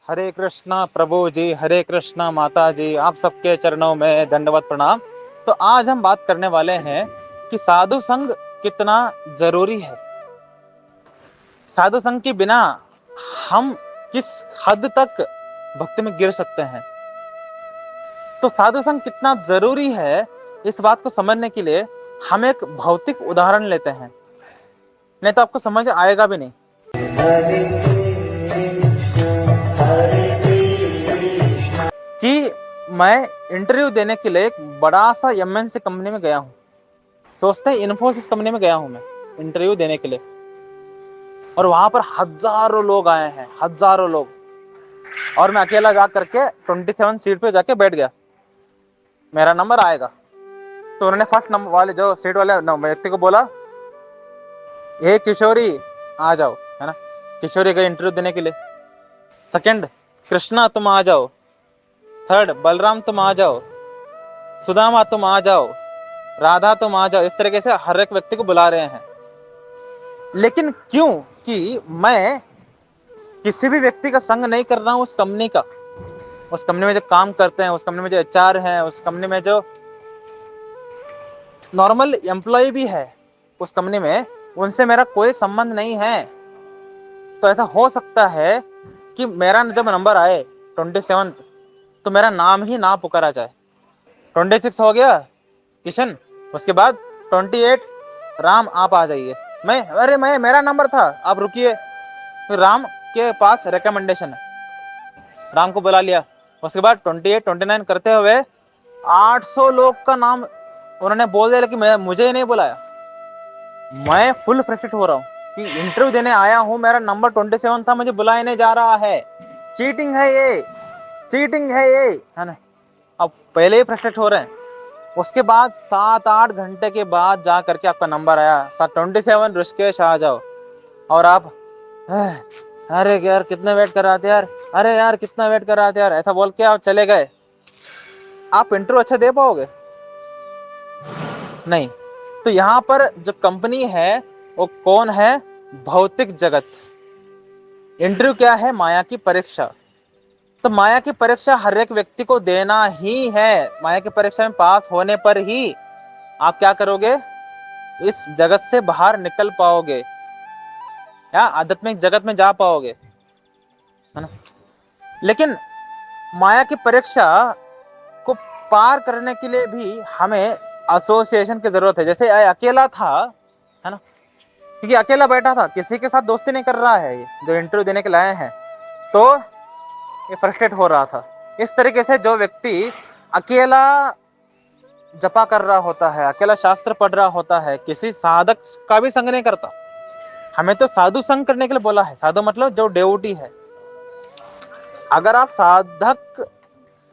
हरे कृष्णा प्रभु जी, हरे कृष्णा माता जी, आप सबके चरणों में दंडवत प्रणाम। तो आज हम बात करने वाले हैं कि साधु संग कितना जरूरी है। साधु संग के बिना हम किस हद तक भक्ति में गिर सकते हैं। तो साधु संग कितना जरूरी है, इस बात को समझने के लिए हम एक भौतिक उदाहरण लेते हैं, नहीं तो आपको समझ आएगा भी नहीं। कि मैं इंटरव्यू देने के लिए एक बड़ा सा एमएनसी कंपनी में गया हूँ। सोचते हैं इन्फोसिस कंपनी में गया हूँ मैं इंटरव्यू देने के लिए, और वहां पर हजारों लोग आए हैं, हजारों लोग, और मैं अकेला जा करके 27 सीट पे जाके बैठ गया। मेरा नंबर आएगा तो उन्होंने फर्स्ट नंबर वाले जो सीट वाले व्यक्ति को बोला, ए किशोरी आ जाओ, है ना। किशोरी गई इंटरव्यू देने के लिए। सेकंड, कृष्णा तुम आ जाओ। थर्ड, बलराम तुम आ जाओ। सुदामा तुम आ जाओ। राधा तुम आ जाओ। इस तरीके से हर एक व्यक्ति को बुला रहे हैं। लेकिन क्यों कि मैं किसी भी व्यक्ति का संग नहीं कर रहा हूं, उस कंपनी का, उस कंपनी में जो काम करते हैं, उस कंपनी में जो एचआर है, उस कंपनी में जो नॉर्मल एम्प्लॉय भी है उस कंपनी में, उनसे मेरा कोई संबंध नहीं है। तो ऐसा हो सकता है कि मेरा जब नंबर आए 27 तो मेरा नाम ही ना पुकारा जाए। 26 हो गया किशन, उसके बाद 28 राम आप आ जाइए। मैं मेरा नंबर था, आप रुकिए। फिर राम के पास रिकमेंडेशन है, राम को बुला लिया। उसके बाद 28 29 करते हुए 800 लोग का नाम उन्होंने बोल दिया, लेकिन मुझे ही नहीं बुलाया। मैं फुल फ्रस्ट्रेट हो रहा हूँ कि इंटरव्यू देने आया हूँ, मेरा नंबर 27 था, मुझे बुलाया नहीं जा रहा है। चीटिंग है ये, चीटिंग है ये, है ना। अब पहले ही फ्रस्ट्रेट हो रहे हैं। उसके बाद 7-8 घंटे के बाद जा करके आपका नंबर आया, 27 ऋषिकेश आ जाओ। और आप अरे यार कितना वेट कर रहा था यार, अरे यार कितना वेट कर रहा था यार, ऐसा बोल के आप चले गए। आप इंटरव्यू अच्छा दे पाओगे? नहीं। तो यहाँ पर जो कंपनी है वो कौन है? भौतिक जगत। इंटरव्यू क्या है? माया की परीक्षा। तो माया की परीक्षा हर एक व्यक्ति को देना ही है। माया की परीक्षा में पास होने पर ही आप क्या करोगे? इस जगत से बाहर निकल पाओगे या आध्यात्मिक जगत में जा पाओगे, है ना। लेकिन माया की परीक्षा को पार करने के लिए भी हमें एसोसिएशन की जरूरत है। जैसे अकेला था, है ना, क्योंकि अकेला बैठा था, किसी के साथ दोस्ती नहीं कर रहा है, ये जो इंटरव्यू देने के लिए आए हैं, तो ये फ्रस्ट्रेट हो रहा था। इस तरीके से जो व्यक्ति अकेला जपा कर रहा होता है, अकेला शास्त्र पढ़ रहा होता है, किसी साधक का भी संग नहीं करता। हमें तो साधु संग करने के लिए बोला है। साधु मतलब जो डेवोटी है। अगर आप साधक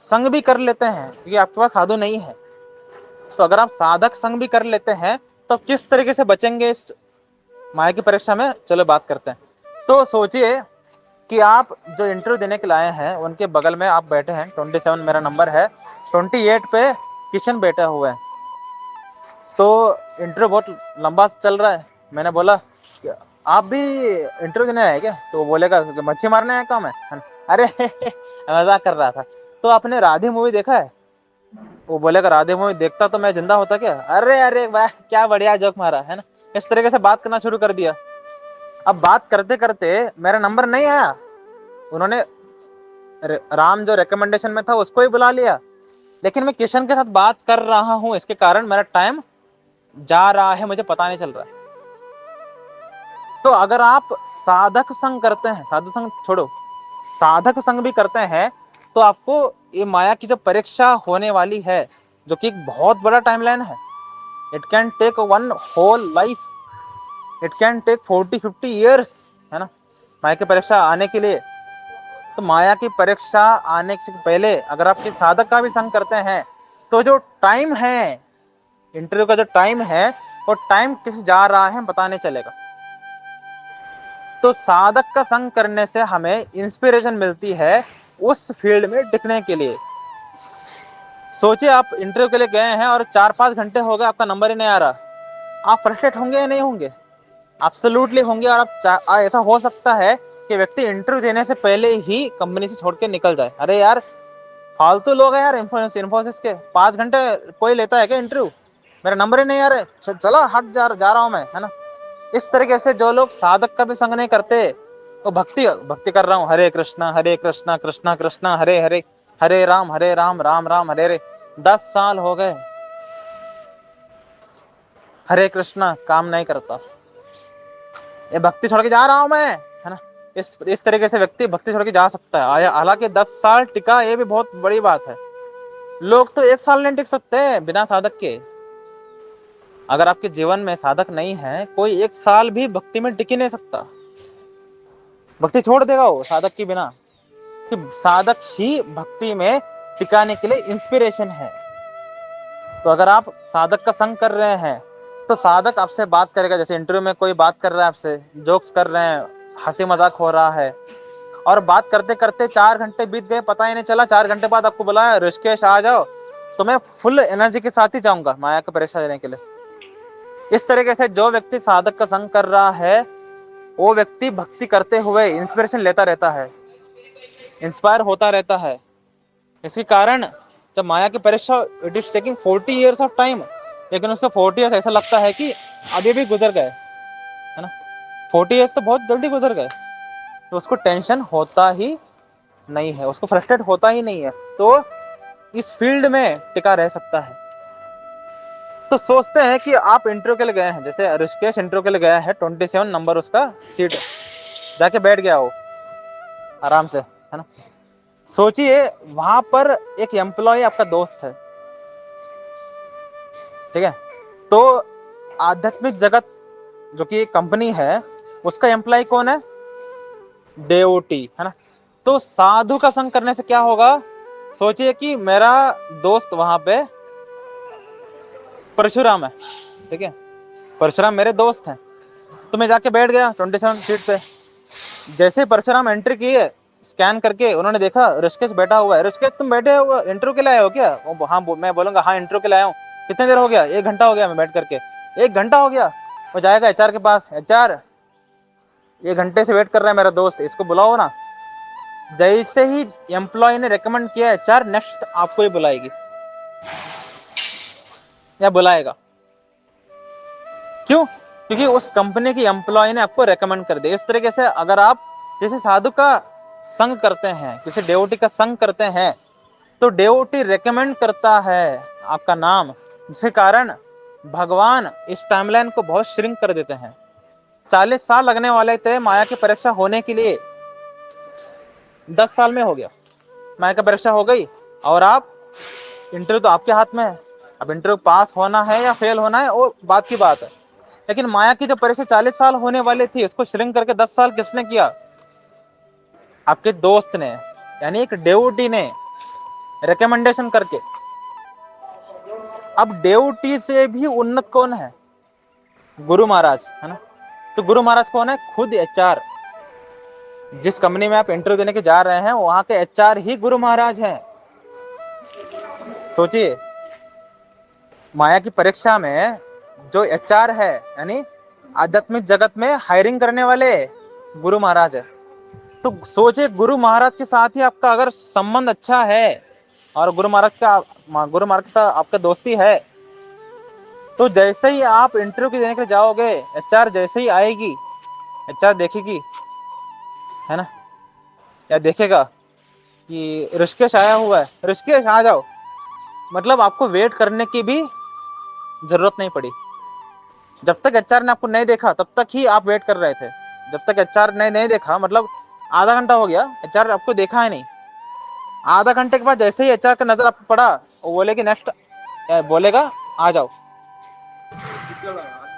संग भी कर लेते हैं, क्योंकि आपके पास साधु नहीं है, तो अगर आप साधक संग भी कर लेते हैं तो किस तरीके से बचेंगे इस माया की परीक्षा में? चलो बात करते हैं। तो सोचिए कि आप जो इंटरव्यू देने के लिए आए हैं, उनके बगल में आप बैठे हैं। 27 मेरा नंबर है, 28 पे किशन बैठा हुआ है। तो इंटरव्यू बहुत लंबा चल रहा है। मैंने बोला आप भी इंटरव्यू देने आए क्या? तो वो बोलेगा मच्छी मारने आया काम है। अरे मजाक कर रहा था। तो आपने राधे मूवी देखा है? वो बोलेगा राधे मूवी देखता तो मैं जिंदा होता क्या? अरे अरे वाह, क्या बढ़िया जोक मारा, है ना। इस तरीके से बात करना शुरू कर दिया। अब बात करते करते मेरा नंबर नहीं आया। उन्होंने राम जो रिकमेंडेशन में था उसको ही बुला लिया, लेकिन मैं किशन के साथ बात कर रहा हूं, इसके कारण मेरा टाइम जा रहा है, मुझे पता नहीं चल रहा है। तो अगर आप साधक संग करते हैं, साधु संग छोड़ो, साधक संग भी करते हैं, तो आपको ये माया की जो परीक्षा होने वाली है, जो कि एक बहुत बड़ा टाइमलाइन है, it can take one whole life, it can take 40-50 years, है ना, माया की परीक्षा आने के लिए। तो माया की परीक्षा आने से पहले अगर आप किसी साधक का भी संग करते हैं, तो जो टाइम है, इंटरव्यू का जो टाइम है, वो टाइम किस जा रहा है पता नहीं चलेगा। तो साधक का संग करने से हमें इंस्पिरेशन मिलती है उस फील्ड में टिकने के लिए। सोचिए आप इंटरव्यू के लिए गए हैं और 4-5 घंटे हो गए, आपका नंबर ही नहीं आ रहा, आप फ्रस्ट्रेट होंगे या नहीं होंगे? एब्सोल्युटली होंगे। और आप ऐसा हो सकता है कि व्यक्ति इंटरव्यू देने से पहले ही कंपनी से छोड़ के निकल जाए। अरे यार फालतू लोग हैं यार, इन्फोसिस के 5 घंटे कोई लेता है क्या इंटरव्यू? मेरा नंबर ही नहीं यार, चला हट जा रहा हूँ मैं, है ना। इस तरीके से जो लोग साधक का भी संग नहीं करते, तो भक्ति कर रहा हूँ, हरे कृष्णा कृष्णा कृष्णा हरे हरे, हरे राम राम राम हरे हरे, 10 साल हो गए, हरे कृष्णा काम नहीं करता, ये भक्ति छोड़ के जा रहा हूं मैं, है ना। इस तरीके से व्यक्ति भक्ति छोड़ के जा सकता है। हालांकि 10 साल टिका, ये भी बहुत बड़ी बात है। लोग तो 1 साल नहीं टिक सकते बिना साधक के। अगर आपके जीवन में साधक नहीं है, कोई 1 साल भी भक्ति में टिक ही नहीं सकता, भक्ति छोड़ देगा वो साधक के बिना। कि साधक ही भक्ति में टिकाने के लिए इंस्पिरेशन है। तो अगर आप साधक का संग कर रहे हैं, तो साधक आपसे बात करेगा। जैसे इंटरव्यू में कोई बात कर रहा है आपसे, जोक्स कर रहे हैं, हंसी मजाक हो रहा है, और बात करते करते 4 घंटे बीत गए, पता ही नहीं चला। 4 घंटे बाद आपको बुलाया, ऋषिकेश आ जाओ, तो मैं फुल एनर्जी के साथ ही जाऊंगा माया की परीक्षा देने के लिए। इस तरीके से जो व्यक्ति साधक का संग कर रहा है, वो व्यक्ति भक्ति करते हुए इंस्पिरेशन लेता रहता है, इंस्पायर होता रहता है। इसी कारण जब माया की परीक्षा, it is taking 40 years of time, लेकिन उसका 40 years ऐसा लगता है कि अभी भी गुजर गए, है ना। 40 years तो बहुत जल्दी गुजर गए। तो उसको टेंशन होता ही नहीं है, उसको फ्रस्ट्रेट होता ही नहीं है, तो इस फील्ड में टिका रह सकता है। तो सोचते हैं कि आप इंटरव्यू के लिए गए हैं, जैसे ऋषिकेश इंटरव्यू के लिए गया है, 27 नंबर उसका सीट, जाके बैठ गया हो आराम से, है ना। सोचिए वहां पर एक एम्प्लॉय आपका दोस्त है, ठीक है। तो आध्यात्मिक जगत जो कि कंपनी है, उसका एम्प्लॉय कौन है? डेओटी, है ना। तो साधु का संग करने से क्या होगा? सोचिए कि मेरा दोस्त वहां पे परशुराम है, ठीक है, परशुराम मेरे दोस्त हैं। तो मैं जाके बैठ गया 27 सीट पे। जैसे परशुराम एंट्री की है, स्कैन करके उन्होंने देखा ऋषिकेश बैठा हुआ है। ऋषिकेश तुम बैठे हो इंटरव्यू के लिए आए हो क्या? हाँ, मैं बोलूंगा हाँ इंटरव्यू के लिए आया हूँ। कितनी देर हो गया? 1 घंटा हो गया मैं बैठ करके। 1 घंटा हो गया? वो जाएगा एचआर के पास, एचआर 1 घंटे से वेट कर रहा है मेरा दोस्त, इसको बुलाओ ना। जैसे ही एम्प्लॉय ने रेकमेंड किया, एचआर नेक्स्ट आपको ही बुलाएगी या बुलाएगा। क्यों? क्योंकि उस कंपनी की एम्प्लॉय ने आपको रेकमेंड कर दिया। इस तरीके से अगर आप किसी साधु का संग करते हैं, किसी डेवोटी का संग करते हैं, तो डेवोटी रेकमेंड करता है आपका नाम, जिसके कारण भगवान इस टाइमलाइन को बहुत श्रिंक कर देते हैं। 40 साल लगने वाले थे माया की परीक्षा होने के लिए, 10 साल में हो गया, माया की परीक्षा हो गई। और आप, इंटरव्यू तो आपके हाथ में है, अब इंटरव्यू पास होना है या फेल होना है वो बात की बात है। लेकिन माया की जो परीक्षा 40 साल होने वाली थी, उसको श्रिंक करके 10 साल किसने किया? आपके दोस्त ने, यानी एक डेवोटी ने रिकमेंडेशन करके। अब डेवोटी से भी उन्नत कौन है? गुरु महाराज, है ना। तो गुरु महाराज कौन है? खुद एचआर। जिस कंपनी में आप इंटरव्यू देने के जा रहे हैं, वहां के एचआर ही गुरु महाराज हैं। सोचिए, माया की परीक्षा में जो एचआर है, यानी आध्यात्मिक जगत में हायरिंग करने वाले, गुरु महाराज है। तो सोचिए, गुरु महाराज के साथ ही आपका अगर संबंध अच्छा है, और गुरु महाराज के साथ आपका दोस्ती है, तो जैसे ही आप इंटरव्यू के देने के लिए जाओगे, एचआर जैसे ही आएगी, एचआर देखेगी, है ना, या देखेगा कि ऋषिकेश आया हुआ है, ऋषिकेश आ जाओ, मतलब आपको वेट करने की भी जरूरत नहीं पड़ी। जब तक एचआर ने आपको नहीं देखा, तब तक ही आप वेट कर रहे थे। जब तक एचआर ने नहीं देखा, मतलब आधा घंटा हो गया, एचआर आपको देखा है नहीं। आधा घंटे के बाद जैसे ही एचआर का नजर आपको पड़ा, वो बोलेगी नेक्स्ट, बोलेगा आ जाओ,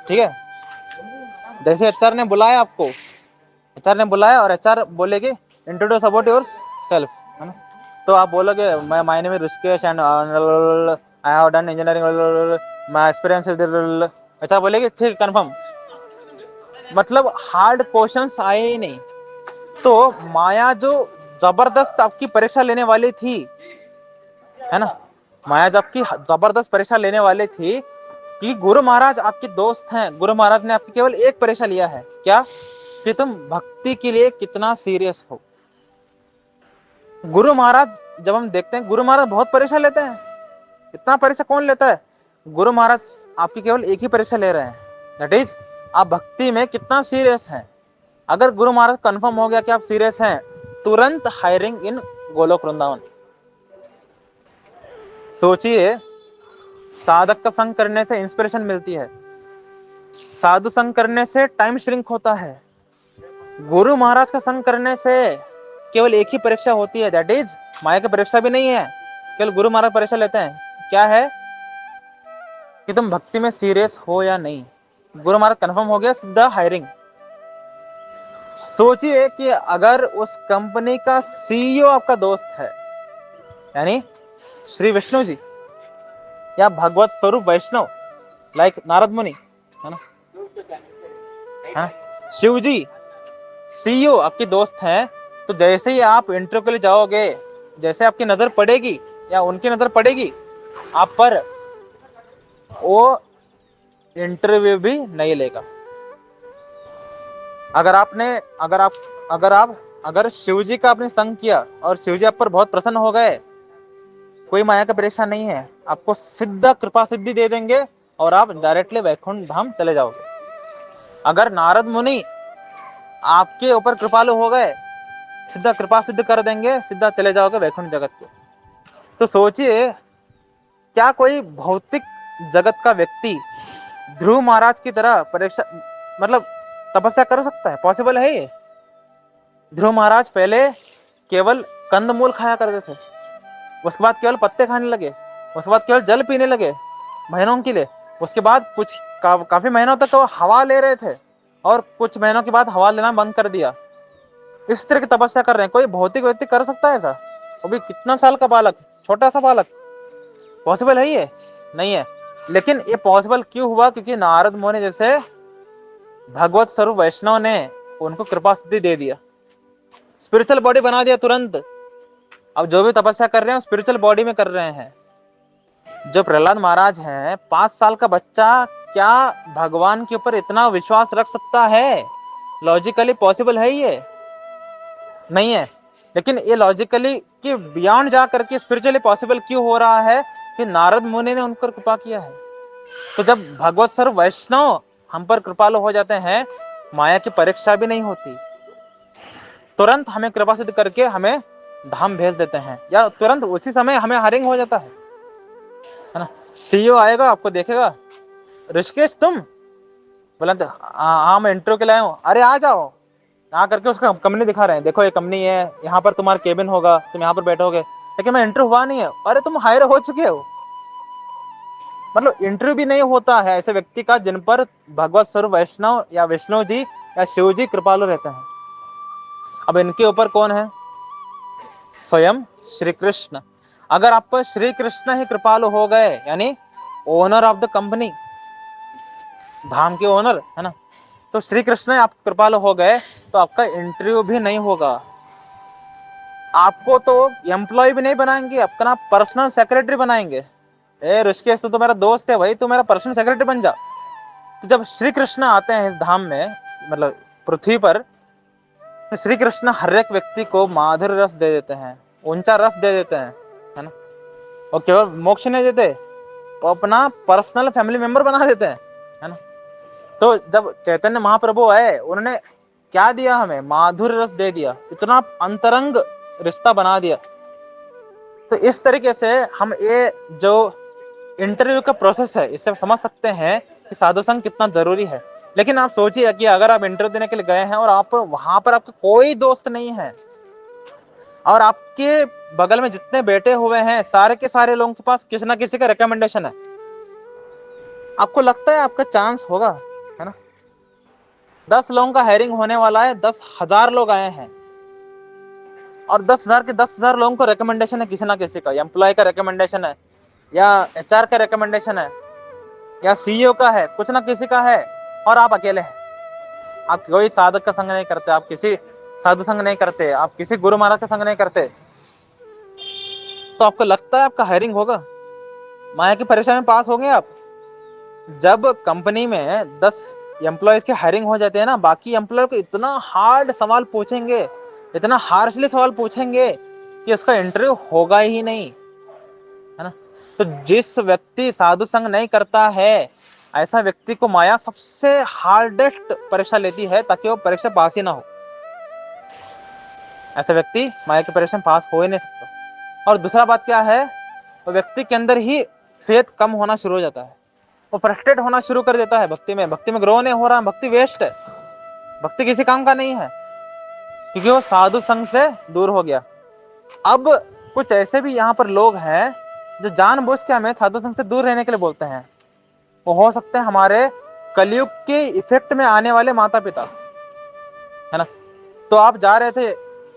ठीक है। जैसे एचआर ने बुलाया आपको, एचआर ने बुलाया और एचआर बोलेगी इंट्रोड्यूस अबाउट योर सेल्फ, है ना। तो आप बोलोगे मैं, my name is Rishikesh and I have done engineering, my experience is, HR बोलेगी ठीक कंफर्म। मतलब हार्ड क्वेश्चंस आए ही नहीं। तो माया जो जबरदस्त आपकी परीक्षा लेने वाली थी, है ना, माया जब की जबरदस्त परीक्षा लेने वाली थी, कि गुरु महाराज आपके दोस्त हैं, गुरु महाराज ने आपकी केवल एक परीक्षा लिया है, क्या? कि तुम भक्ति के लिए कितना सीरियस हो। गुरु महाराज जब हम देखते हैं, गुरु महाराज बहुत परीक्षा लेते हैं। इतना परीक्षा कौन लेता है? गुरु महाराज आपकी केवल एक ही परीक्षा ले रहे हैं, दैट इज आप भक्ति में कितना सीरियस हैं। अगर गुरु महाराज कंफर्म हो गया कि आप सीरियस हैं, तुरंत हायरिंग इन गोलोक वृंदावन। सोचिए, साधक का संग करने से इंस्पिरेशन मिलती है, साधु संग करने से टाइम श्रिंक होता है, गुरु महाराज का संग करने से केवल एक ही परीक्षा होती है, दैट इज माया की परीक्षा भी नहीं है, केवल गुरु महाराज परीक्षा लेते हैं। क्या है? कि तुम भक्ति में सीरियस हो या नहीं। गुरु महाराज कंफर्म हो गया, सीधा हायरिंग। सोचिए कि अगर उस कंपनी का सीईओ आपका दोस्त है, यानी श्री विष्णु जी या भगवत स्वरूप वैष्णव लाइक नारद मुनि, है ना, शिव जी सीईओ आपके दोस्त हैं, तो जैसे ही आप इंटरव्यू के लिए जाओगे, जैसे आपकी नजर पड़ेगी या उनकी नजर पड़ेगी आप पर, वो इंटरव्यू भी नहीं लेगा। अगर शिव जी का आपने संग किया और शिव जी आप पर बहुत प्रसन्न हो गए, कोई माया का परीक्षा नहीं है, आपको सीधा कृपा सिद्धि दे देंगे और आप डायरेक्टली वैकुंठ धाम चले जाओगे। अगर नारद मुनि आपके ऊपर कृपालु हो गए, सीधा कृपा सिद्ध कर देंगे, सीधा चले जाओगे वैकुंठ जगत को। तो सोचिए, क्या कोई भौतिक जगत का व्यक्ति ध्रुव महाराज की तरह परीक्षा मतलब तपस्या कर सकता है? पॉसिबल है ये? ध्रुव महाराज पहले केवल कंदमूल खाया करते थे, उसके बाद केवल पत्ते खाने लगे, उसके बाद केवल जल पीने लगे महीनों के लिए, उसके बाद कुछ काफी महीनों तक वो हवा ले रहे थे और कुछ महीनों के बाद हवा लेना बंद कर दिया। इस तरह की तपस्या कर रहे हैं। कोई भौतिक व्यक्ति कर सकता है ऐसा? वो भी कितना साल का बालक, छोटा सा बालक? पॉसिबल है ये? नहीं है। लेकिन ये पॉसिबल क्यों हुआ? क्योंकि नारद मुनि जैसे भगवत स्वरूप वैष्णव ने उनको कृपा सिद्धि दे दिया, स्पिरिचुअल बॉडी बना दिया तुरंत। अब जो भी तपस्या कर रहे हैं स्पिरिचुअल बॉडी में कर रहे हैं। जो प्रहलाद महाराज हैं, 5 साल का बच्चा क्या भगवान के ऊपर इतना विश्वास रख सकता है? लॉजिकली पॉसिबल है ये? नहीं है। लेकिन ये लॉजिकली कि बियॉन्ड जा करके स्पिरिचुअली पॉसिबल क्यों हो रहा है? कि नारद मुनि ने उन पर कृपा किया है। तो जब भगवत स्वरूप वैष्णव हम पर कृपालु हो जाते हैं, माया की परीक्षा भी नहीं होती, तुरंत हमें कृपा सिद्ध करके हमें धाम भेज देते हैं, या तुरंत उसी समय हमें हायरिंग हो जाता है ना। सीईओ आएगा, आपको देखेगा, ऋषिकेश तुम? बोला हाँ मैं इंटरव्यू के लिए आया हूँ। अरे आ जाओ। आ करके उसका कंपनी दिखा रहे हैं, देखो ये कंपनी है, यहाँ पर तुम्हारा केबिन होगा, तुम यहाँ पर बैठोगे। लेकिन मैं इंटरव्यू हुआ नहीं है। अरे तुम हायर हो चुके हो। मतलब इंटरव्यू भी नहीं होता है ऐसे व्यक्ति का जिन पर भगवत स्वरूप वैष्णव या विष्णु जी या शिव जी कृपालु रहते हैं। अब इनके ऊपर कौन है? स्वयं श्री कृष्ण। अगर आप पर श्री कृष्ण ही कृपालु हो गए, यानी ओनर ऑफ द कंपनी, धाम के ओनर है ना, तो श्री कृष्ण आप कृपालु हो गए तो आपका इंटरव्यू भी नहीं होगा। आपको तो एम्प्लॉय भी नहीं बनाएंगे, आपका नाम पर्सनल सेक्रेटरी बनाएंगे। ए ऋषिकेश, तो मेरा दोस्त है भाई, तू मेरा पर्सनल सेक्रेटरी बन जा। तो जब श्री कृष्ण आते हैं इस धाम में, मतलब पृथ्वी पर, तो श्री कृष्ण हर एक व्यक्ति को माधुर्य रस दे देते हैं, ऊंचा रस दे देते हैं, है ना। और केवल मोक्ष नहीं देते, वो अपना पर्सनल फैमिली मेंबर बना देते हैं, है ना। तो जब चैतन्य महाप्रभु आए, उन्होंने क्या दिया हमें? माधुर्य रस दे दिया, इतना अंतरंग रिश्ता बना दिया। तो इस तरीके से हम ये जो इंटरव्यू का प्रोसेस है, इससे समझ सकते हैं कि साधु संग कितना जरूरी है। लेकिन आप सोचिए कि अगर आप इंटरव्यू देने के लिए गए हैं और आप वहां पर आपका कोई दोस्त नहीं है और आपके बगल में जितने बैठे हुए हैं सारे के सारे लोगों के पास किसी ना किसी का रिकमेंडेशन है, आपको लगता है आपका चांस होगा? है ना। 10 लोगों का हायरिंग होने वाला है, 10,000 लोग आए हैं और 10,000 के 10,000 लोगों को रिकमेंडेशन है, किसी ना किसी का, एम्प्लॉय का रिकमेंडेशन है, या एचआर का रिकमेंडेशन है, या सीईओ का है, कुछ ना किसी का है, और आप अकेले हैं। आप कोई साधक का संग नहीं करते, आप किसी साधु संग नहीं करते, आप किसी गुरु महाराज का संग नहीं करते, तो आपको लगता है आपका हायरिंग होगा? माया की परीक्षा में पास होंगे आप? जब कंपनी में 10 एम्प्लॉयज की हायरिंग हो जाती है ना, बाकी एम्प्लॉय को इतना हार्ड सवाल पूछेंगे, इतना हार्शली सवाल पूछेंगे कि उसका इंटरव्यू होगा ही नहीं, है ना। तो जिस व्यक्ति साधु संग नहीं करता है, ऐसा व्यक्ति को माया सबसे हार्डेस्ट परीक्षा लेती है ताकि वो परीक्षा पास ही ना हो। ऐसा व्यक्ति माया की परीक्षा में पास हो ही नहीं सकता। और दूसरा बात क्या है, वो व्यक्ति के अंदर ही फेथ कम होना शुरू हो जाता है, वो फ्रस्ट्रेट होना शुरू कर देता है भक्ति में ग्रो नहीं हो रहा, भक्ति वेस्ट है, भक्ति किसी काम का नहीं है, क्योंकि वो साधु संग से दूर हो गया। अब कुछ ऐसे भी यहाँ पर लोग हैं जो जानबूझ के हमें साधु संग से दूर रहने के लिए बोलते हैं। वो हो सकते हैं हमारे कलयुग के इफेक्ट में आने वाले माता पिता, है ना। तो आप जा रहे थे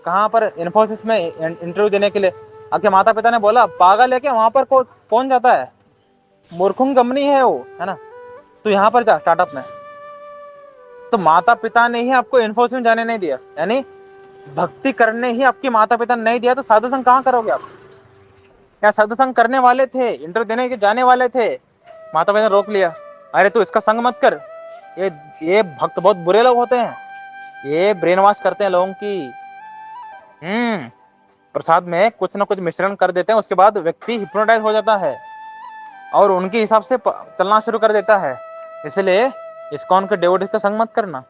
कहाँ पर, इन्फोसिस में इंटरव्यू देने के लिए, आपके माता पिता ने बोला पागल है क्या, वहां पर कौन जाता है, मूर्खों की कंपनी है वो, है ना, तो यहाँ पर जा स्टार्टअप में। तो माता पिता ने ही आपको इन्फोसिस में जाने नहीं दिया, यानी भक्ति करने ही आपके माता पिता ने नहीं दिया, तो साधु संग कहाँ करोगे आप। या साधु संग करने वाले थे, इंटरव्यू देने के जाने वाले थे, माता पिता ने रोक लिया, अरे तू इसका संग मत कर, ये भक्त बहुत बुरे लोग होते हैं, ये ब्रेन वॉश करते हैं लोगों की। प्रसाद में कुछ ना कुछ मिश्रण कर देते हैं, उसके बाद व्यक्ति हिप्नोटाइज हो जाता है और उनके हिसाब से चलना शुरू कर देता है। इसलिए इस्कॉन के डिवोटीज का संग मत करना।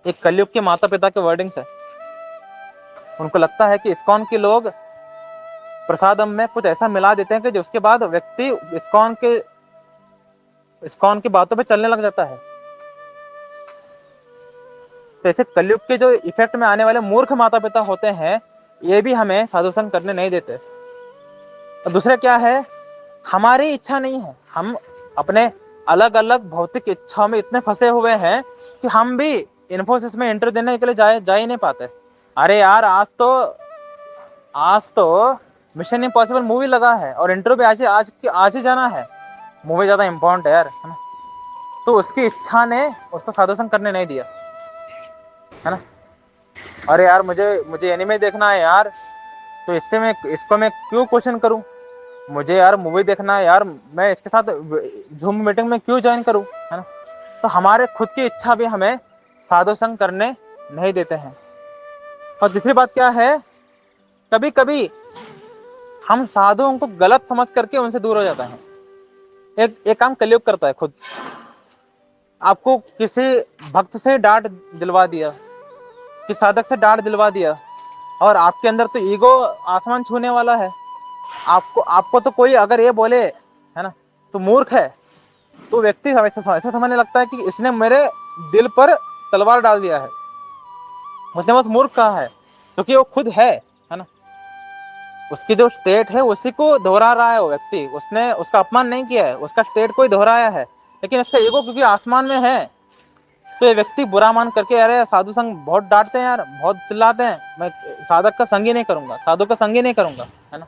एक कलयुग के माता पिता के वर्डिंग्स है। उनको लगता है कि इस्कॉन के लोग प्रसादम में कुछ ऐसा मिला देते हैं कि जो उसके बाद व्यक्ति इस्कॉन की बातों पे चलने लग जाता है। तो ऐसे कलयुग के जो इफेक्ट में आने वाले मूर्ख माता पिता होते हैं, ये भी हमें साधु संग करने नहीं देते। और दूसरा क्या है, हमारी इच्छा नहीं है, हम अपने अलग अलग भौतिक इच्छाओं में इतने फंसे हुए हैं कि हम भी इन्फोसिस में इंटरव्यू देने के लिए जा ही नहीं पाते। अरे यार आज तो मिशन इम्पॉसिबल मूवी लगा है और इंटरव्यू पे आज ही जाना है, मूवी ज्यादा इंपॉर्टेंट है यार, है ना। तो उसकी इच्छा ने उसको साधु संग करने नहीं दिया, है ना। अरे यार मुझे एनिमे देखना है यार, तो इसको मैं क्यों क्वेश्चन करूं, मुझे यार मूवी देखना है यार, मैं इसके साथ जूम मीटिंग में क्यों ज्वाइन करूं, है ना। तो हमारे खुद की इच्छा भी हमें साधु संग करने नहीं देते हैं। और दूसरी बात क्या है, कभी कभी हम साधुओं को गलत समझ करके उनसे दूर हो जाता है। एक काम कलयुग करता है खुद, आपको किसी भक्त से डांट दिलवा दिया, कि साधक से डांट दिलवा दिया, और आपके अंदर तो ईगो आसमान छूने वाला है। आपको तो कोई अगर ये बोले, है ना, तो मूर्ख है, तो व्यक्ति ऐसा समझने लगता है कि इसने मेरे दिल पर तलवार डाल दिया है, उसने बस मूर्ख कहा है, क्योंकि वो खुद है ना। उसकी जो स्टेट है उसी को दोहरा रहा है वो व्यक्ति, उसने उसका अपमान नहीं किया है, उसका स्टेट को ही दोहराया है, लेकिन इसका ईगो क्योंकि आसमान में है, तो ये व्यक्ति बुरा मान करके, अरे साधु संग बहुत डांटते हैं यार, बहुत चिल्लाते हैं, मैं साधक का संग ही नहीं करूंगा, साधु का संग ही नहीं करूंगा, है ना।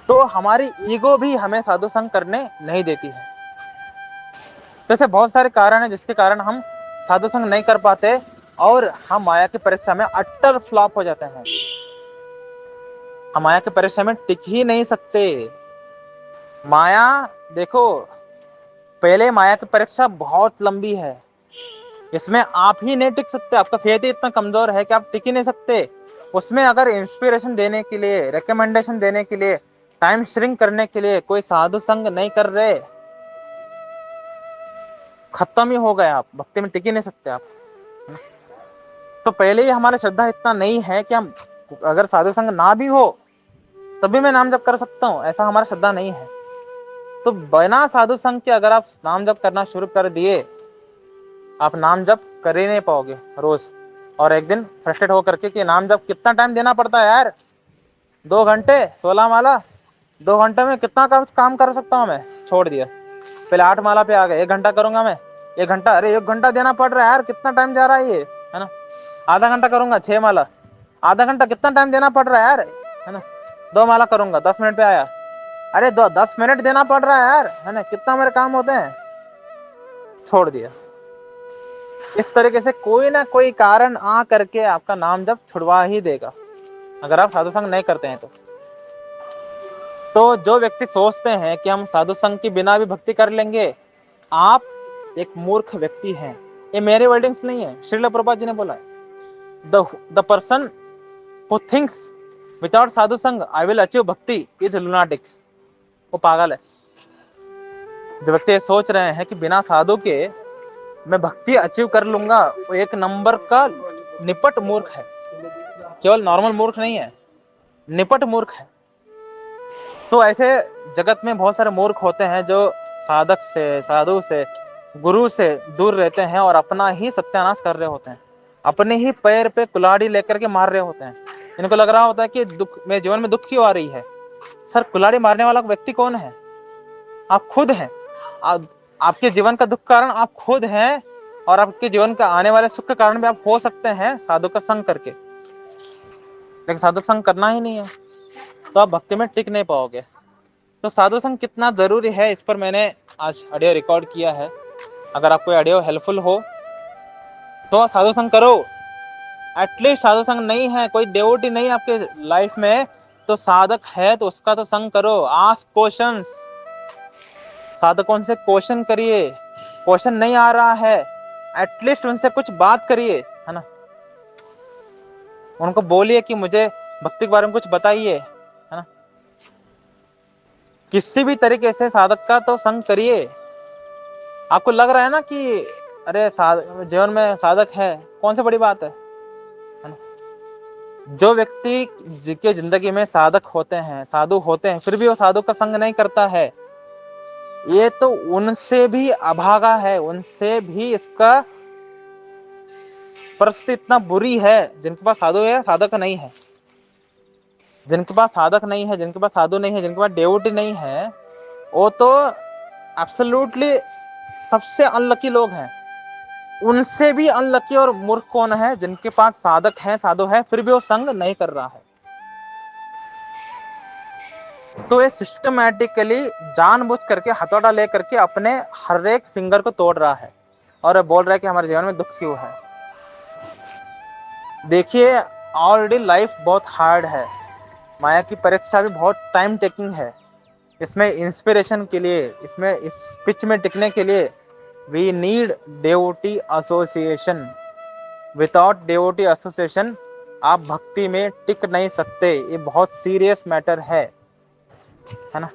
तो हमारी ईगो भी हमें साधु संग करने नहीं देती है। तो ऐसे बहुत सारे कारण हैं जिसके कारण हम साधु संग नहीं कर पाते और हम माया की परीक्षा में अट्टर फ्लॉप हो जाते हैं। हम माया की परीक्षा में टिक ही नहीं सकते। माया देखो, पहले माया की परीक्षा बहुत लंबी है, इसमें आप ही नहीं टिक सकते, आपका फेथ ही इतना कमजोर है कि आप टिक ही नहीं सकते। उसमें अगर इंस्पिरेशन देने के लिए, रिकमेंडेशन देने के लिए, टाइम श्रिंक करने के लिए कोई साधु संग नहीं कर रहे, खत्म ही हो गए, आप भक्ति में टिक ही नहीं सकते आप। तो पहले ही हमारा श्रद्धा इतना नहीं है कि हम अगर साधु संग ना भी हो तभी मैं नाम जप कर सकता हूँ, ऐसा हमारा श्रद्धा नहीं है। तो बिना साधु संग के अगर आप नाम जप करना शुरू कर दिए, आप नाम जप कर ही नहीं पाओगे रोज। और एक दिन फ्रस्ट्रेट होकर के कि नाम जप कितना टाइम देना पड़ता है यार, 2 घंटे 16 माला, 2 घंटे में कितना काम कर सकता हूँ मैं, छोड़ दिया। पहले 8 माला पे आ गए, 1 घंटा करूंगा मैं, 1 घंटा, अरे 1 घंटा देना पड़ रहा है यार, कितना टाइम जा रहा है ये, है ना। आधा घंटा करूंगा, 6 माला, आधा घंटा कितना टाइम देना पड़ रहा है यार, है ना। 2 माला करूंगा, 10 मिनट पे आया, अरे 10 मिनट देना पड़ रहा है यार, है ना, कितना मेरे काम होते हैं, छोड़ दिया। इस तरीके से कोई ना कोई कारण आ करके आपका नाम जब छुड़वा ही देगा, अगर आप साधु संग नहीं करते हैं तो जो व्यक्ति सोचते हैं कि हम साधु संग के बिना भी भक्ति कर लेंगे, आप एक मूर्ख व्यक्ति है। ये मेरे वर्डिंग्स नहीं है, श्रील प्रभुपाद जी ने बोला है। The person who thinks without sadhu sang I will achieve bhakti is lunatic. वो पागल है। जो व्यक्ति ये सोच रहे हैं कि बिना साधु के मैं भक्ति अचीव कर लूंगा, वो एक नंबर का निपट मूर्ख है। केवल नॉर्मल मूर्ख नहीं है, निपट मूर्ख है। तो ऐसे जगत में बहुत सारे मूर्ख होते हैं जो साधक से, साधु से, गुरु से दूर रहते हैं और अपना ही सत्यानाश कर रहे होते हैं, अपने ही पैर पे कुल्हाड़ी लेकर के मार रहे होते हैं। इनको लग रहा होता है कि दुख, मेरे जीवन में दुख क्यों आ रही है। सर, कुल्हाड़ी मारने वाला व्यक्ति कौन है? आप खुद हैं। आपके जीवन का दुख कारण आप खुद हैं, और आपके जीवन का आने वाले सुख का कारण भी आप हो सकते हैं साधु का संग करके। लेकिन साधु संग करना ही नहीं है तो आप भक्ति में टिक नहीं पाओगे। तो साधु संग कितना जरूरी है, इस पर मैंने आज ऑडियो रिकॉर्ड किया है। अगर आपको ऑडियो हेल्पफुल हो तो साधु संग करो। एटलीस्ट साधु संग नहीं है, कोई डिवोटी नहीं है आपके लाइफ में, तो साधक है तो उसका तो संग करो। आस्क क्वेश्चंस, साधकों से क्वेश्चन करिए। क्वेश्चन नहीं आ रहा है, एटलीस्ट उनसे कुछ बात करिए, है ना। उनको बोलिए कि मुझे भक्ति के बारे में कुछ बताइए, है ना। किसी भी तरीके से साधक का तो संग करिए। आपको लग रहा है ना कि अरे जीवन में साधक है, कौन सी बड़ी बात है ना। जो व्यक्ति जिनके जिंदगी में साधक होते हैं, साधु होते हैं, फिर भी वो साधु का संग नहीं करता है, ये तो उनसे भी अभागा है, उनसे भी इसका परिस्थिति इतना बुरी है। जिनके पास साधु है, साधक नहीं है, जिनके पास साधक नहीं है, जिनके पास साधु नहीं है, जिनके पास डेवोटी नहीं है, वो तो एब्सोल्युटली सबसे अनलकी लोग हैं। उनसे भी अनलकी और मूर्ख कौन है? जिनके पास साधक है, साधु है, फिर भी वो संग नहीं कर रहा है। तो ये सिस्टमैटिकली जानबूझ करके हथौड़ा ले करके अपने हर एक फिंगर को तोड़ रहा है और बोल रहा है कि हमारे जीवन में दुख क्यों है। देखिए, ऑलरेडी लाइफ बहुत हार्ड है, माया की परीक्षा भी बहुत टाइम टेकिंग है। इसमें इंस्पिरेशन के लिए, इसमें इस पिच में टिकने के लिए we need devotee association. Without devotee association आप भक्ति में टिक नहीं सकते। ये बहुत सीरियस मैटर है ना।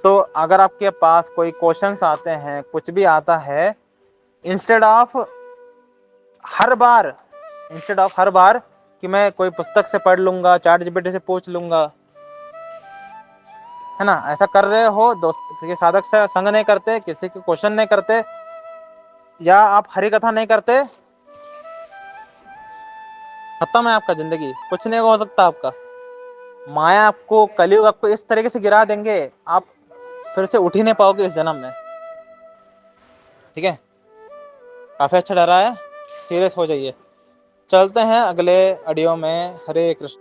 तो अगर आपके पास कोई क्वेश्चंस आते हैं, कुछ भी आता है, इंस्टेड ऑफ हर बार कि मैं कोई पुस्तक से पढ़ लूंगा, चैट जीपीटी से पूछ लूंगा, है ना, ऐसा कर रहे हो, दोस्त के साधक से संग नहीं करते, किसी के क्वेश्चन नहीं करते, या आप हरि कथा नहीं करते, खत्म है आपका जिंदगी, कुछ नहीं हो सकता आपका। माया आपको, कलयुग आपको इस तरीके से गिरा देंगे, आप फिर से उठ ही नहीं पाओगे इस जन्म में। ठीक है, काफी अच्छा डरा है, सीरियस हो जाइए। चलते हैं अगले ऑडियो में। हरे कृष्ण।